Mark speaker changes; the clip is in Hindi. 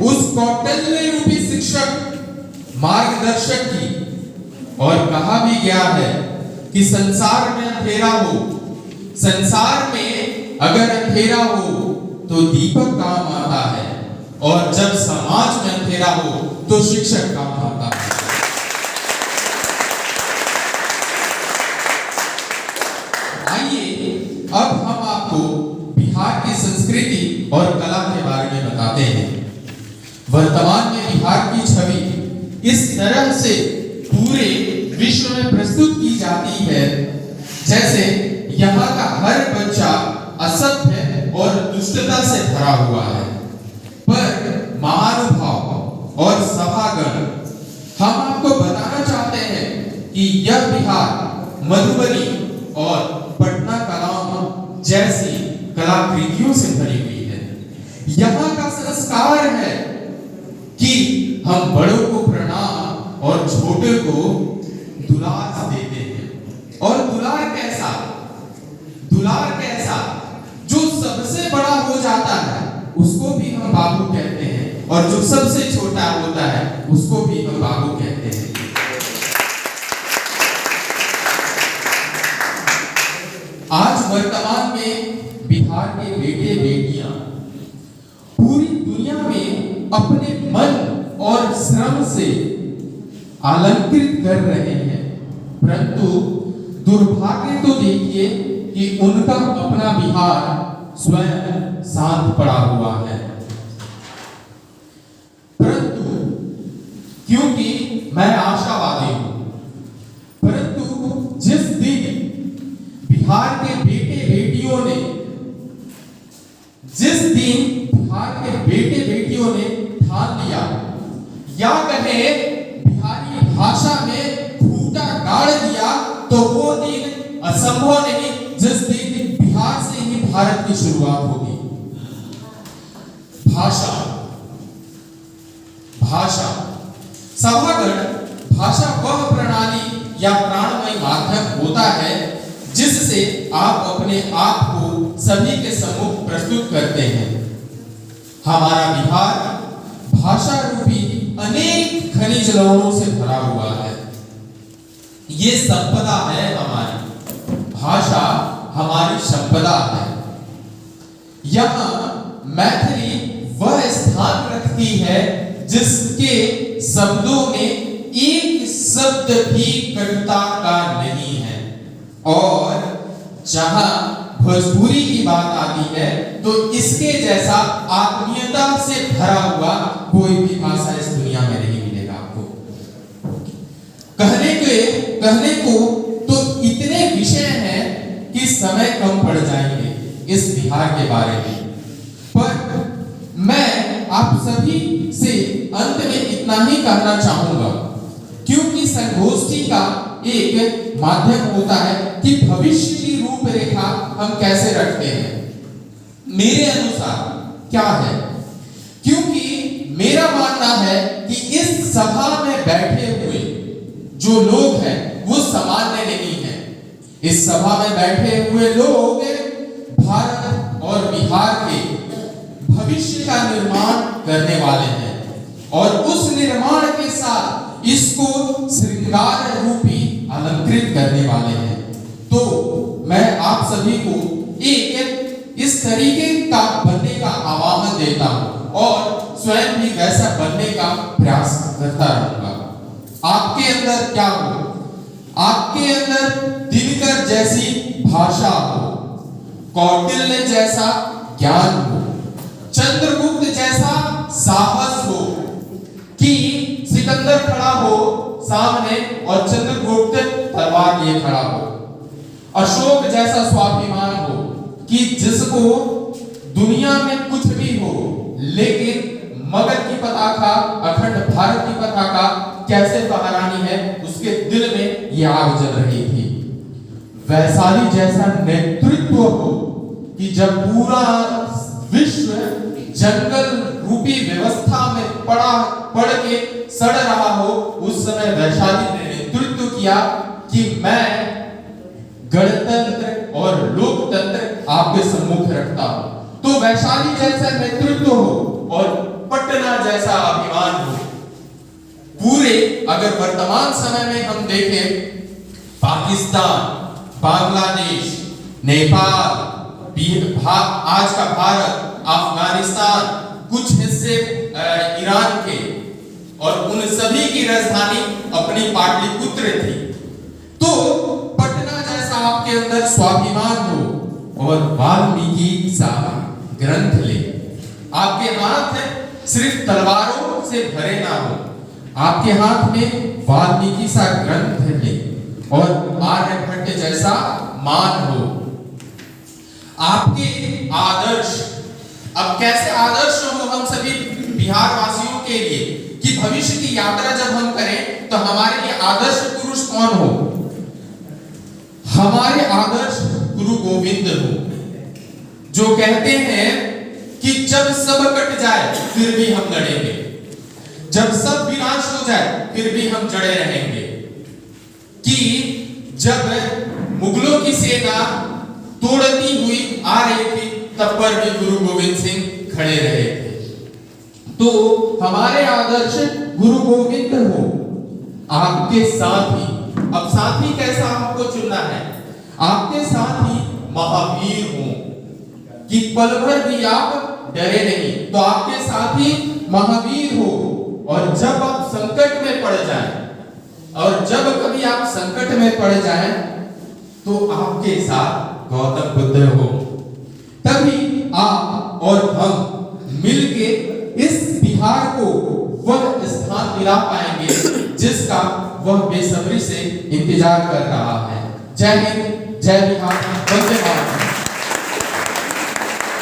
Speaker 1: उस कौटिल्य रूपी शिक्षक मार्गदर्शक की। और कहा भी गया है कि संसार में अंधेरा हो, संसार में अगर अंधेरा हो तो दीपक काम आता है, और जब समाज में अंधेरा हो तो शिक्षक काम आता है। आइए अब हम आपको बिहार की संस्कृति और कला के बारे में बताते हैं। वर्तमान में बिहार की छवि इस तरह से पूरे विश्व में प्रस्तुत की जाती है जैसे यहाँ का हर बच्चा असभ्य और दुष्टता से भरा हुआ है। पर महानुभाव और सभागण, हम आपको बताना चाहते हैं कि यह बिहार मधुबनी और पटना कलाओं जैसी कलाकृतियों से भरी हुई है। यहाँ का संस्कार है कि हम बड़ों को प्रणाम और छोटे को दुलार देते हैं। और दुलार कैसा? दुलार कैसा? जो सबसे बड़ा हो जाता है उसको भी हम बाबू कहते हैं, और जो सबसे छोटा होता है उसको भी हम बाबू कहते हैं। आज वर्तमान में बिहार के बेटे बेटियां पूरी दुनिया में अपने मन और श्रम से अलंकृत कर रहे हैं, परंतु दुर्भाग्य तो देखिए कि उनका अपना बिहार स्वयं शांत पड़ा हुआ है। परंतु क्योंकि मैं आशावादी हूं, परंतु जिस दिन बिहार के बेटे बेटियों ने, जिस दिन बिहार के बेटे बेटियों ने ठान लिया, या कहे बिहारी भाषा में खूंटा गाड़ दिया, तो वो दिन असंभव नहीं जिस दिन बिहार से ही भारत की शुरुआत होगी। भाषा, भाषा, सभागण, भाषा वह प्रणाली या प्राणमय माध्यम होता है जिससे आप अपने आप को सभी के सम्मुख प्रस्तुत करते हैं। हमारा बिहार भाषा रूपी अनेक खनिज लवणों से भरा हुआ है। ये संपदा है हमारी, भाषा हमारी संपदा है। यहाँ मैथिली वह स्थान रखती है जिसके शब्दों में एक शब्द भी कटुता का नहीं है, और जहां भोजपुरी की बात आती है तो इसके जैसा आत्मीयता से भरा हुआ कोई भी भाषा इस दुनिया में नहीं मिलेगा आपको। कहने को तो इतने विषय हैं कि समय कम पड़ जाएंगे इस बिहार के बारे में, पर मैं आप सभी से अंत में इतना ही कहना चाहूंगा, क्योंकि संगोष्ठी का एक माध्यम होता है कि भविष्य की रूपरेखा हम कैसे रखते हैं। मेरे अनुसार क्या है, क्योंकि मेरा मानना है कि इस सभा में बैठे हुए जो लोग हैं वो सामान्य नहीं है। इस सभा में बैठे हुए लोग भारत और बिहार के भविष्य का निर्माण करने वाले हैं, और उस निर्माण के साथ इसको श्रृंगार रूपी अलंकृत करने वाले हैं। तो मैं आप सभी को एक इस तरीके का बनने का आह्वान देता हूं और स्वयं भी वैसा बनने का प्रयास करता रहूंगा। आपके अंदर क्या हो? आपके अंदर दिनकर जैसी भाषा हो, कौटिल्य जैसा ज्ञान हो, चंद्रगुप्त जैसा साहस हो कि सिकंदर खड़ा हो सामने और चंद्रगुप्त तलवार लिए खड़ा हो, अशोक जैसा स्वाभिमान हो कि जिसको दुनिया में कुछ भी हो लेकिन मगध की पताका, अखंड भारत की पताका कैसे फहरानी है उसके दिल में यह आग जल रही थी। वैशाली जैसा नेतृत्व हो कि जब पूरा विश्व जंगल रूपी व्यवस्था में पड़ के सड़ रहा हो, उस समय वैशाली ने नेतृत्व किया कि मैं गणतंत्र और लोकतंत्र आपके सम्मुख रखता हूं। तो वैशाली जैसा नेतृत्व हो और पटना जैसा अभिमान हो। पूरे अगर वर्तमान समय में हम देखें, पाकिस्तान, बांग्लादेश, नेपाल, आज का भारत, अफगानिस्तान, कुछ हिस्से ईरान के, और उन सभी की राजधानी अपनी पाटलिपुत्र थी। तो पटना जैसा आपके अंदर स्वाभिमान हो और वाल्मीकि सा ग्रंथ ले, आपके हाथ सिर्फ तलवारों से भरे ना हो, आपके हाथ में वाल्मीकि सा ग्रंथ ले और आर्यभट्ट जैसा मान हो। आपके आदर्श, अब कैसे आदर्श हो हम सभी बिहार वासियों के लिए कि भविष्य की यात्रा जब हम करें तो हमारे लिए आदर्श पुरुष कौन हो? हमारे आदर्श गुरु गोविंद हो, जो कहते हैं कि जब सब कट जाए फिर भी हम लड़ेंगे, जब सब विनाश हो जाए फिर भी हम जड़े रहेंगे। कि जब मुगलों की सेना तोड़ती हुई आ रही थी तब पर भी गुरु गोविंद सिंह खड़े रहे थे। तो हमारे आदर्श गुरु गोविंद हो, आपके साथी, अब साथी कैसा हमको चुनना है? आपके साथी महावीर हो कि पल भर भी आप डरे नहीं, तो आपके साथी महावीर हो। और जब आप संकट में पड़ जाएं, और जब कभी आप संकट में पड़ जाएं तो आपके साथ गौतम बुद्ध हो। तभी आप और हम मिलके इस बिहार को वह स्थान दिला पाएंगे जिसका वह बेसब्री से इंतजार कर रहा है। जय हिंद, जय बिहार, वंदे मातरम।